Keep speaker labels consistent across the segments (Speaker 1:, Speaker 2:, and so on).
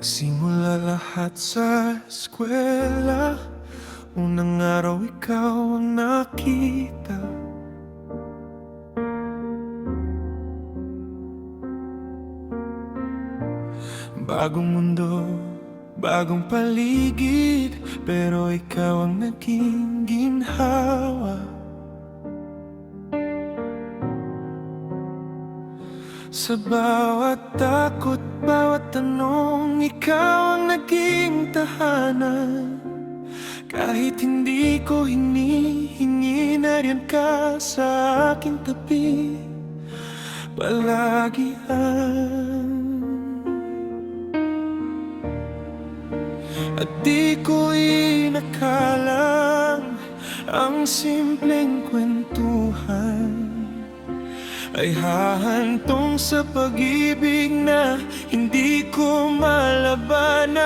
Speaker 1: Nagsimula lahat sa eskwela. Unang araw ikaw ang nakita. Bagong mundo, bagong paligid, pero ikaw ang naging ginhawa. Sa bawat takot, bawat tanong, ikaw ang naging tahanan. Kahit hindi ko hinihingi, nariyan ka sa aking tabi palagian. At di ko inakalang ang simpleng kwentuhan ay hahantong sa pag-ibig na hindi ko malabanan.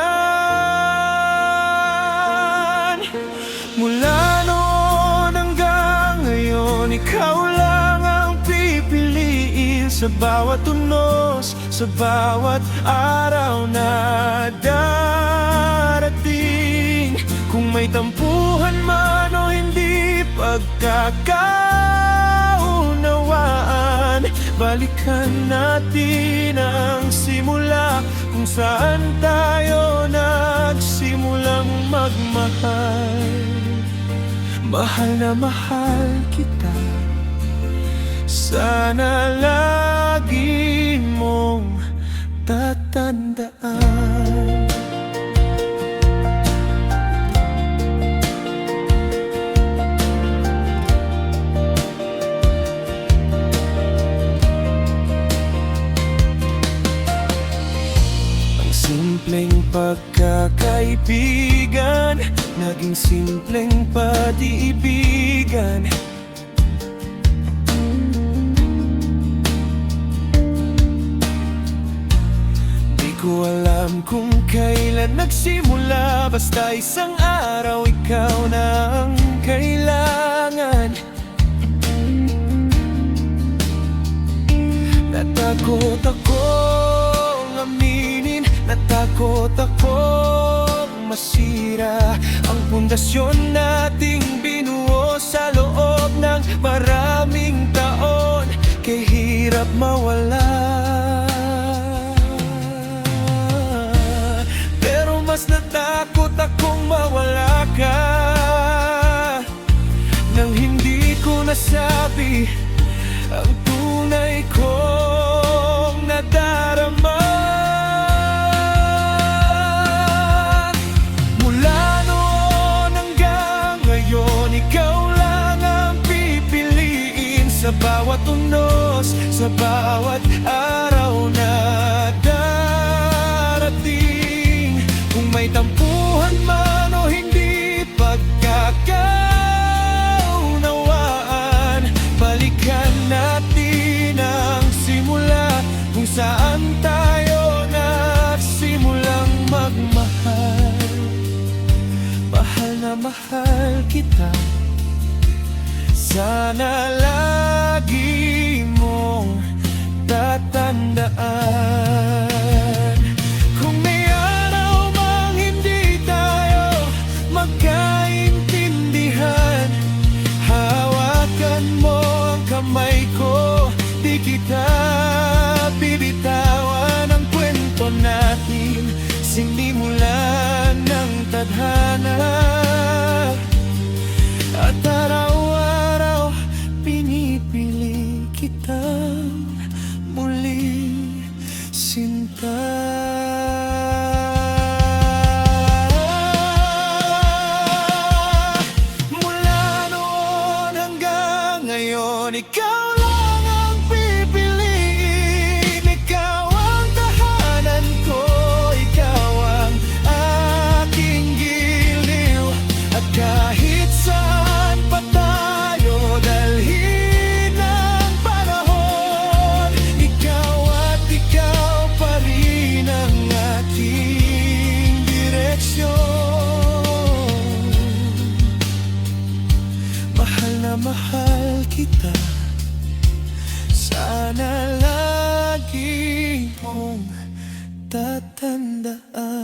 Speaker 1: Mula noon hanggang ngayon, ikaw lang ang pipiliin. Sa bawat unos, sa bawat araw na darating. Kung may tampuhan man o hindi pagkakaunawaan, balikan natin ang simula kung saan tayo nagsimulang magmahal. Mahal na mahal kita, sana lagi mong tatandaan. Simpleng pagkakaibigan, naging simpleng pag-iibigan. Di ko alam kung kailan nagsimula, basta isang araw ikaw na ang kailangan. Natakot akong aminin, natakot akong masira ang pundasyon nating binuo sa loob ng maraming taon. Kay hirap mawala, pero mas natakot akong mawala ka nang hindi ko nasabi ang tunay kong nadarama. Sa bawat unos, sa bawat araw na darating. Kung may tampuhan man o hindi pagkakaunawaan, balikan natin ang simula kung saan tayo nagsimulang magmahal. Mahal na mahal kita, sana lagi mong tatandaan. Kung may araw mang hindi tayo magkaintindihan, hawakan mo ang kamay ko, di kita bibitawan. Ang kwento natin sinimulan ng tadhana, at araw-araw pinipili kitang muling sinta. Mula noon hanggang ngayon, ikaw lang ang pipiliin. Ikaw ang tahanan ko, ikaw ang aking giliw. At kahit saan pa tayo dalhin ng panahon, ikaw at ikaw pa rin handaan.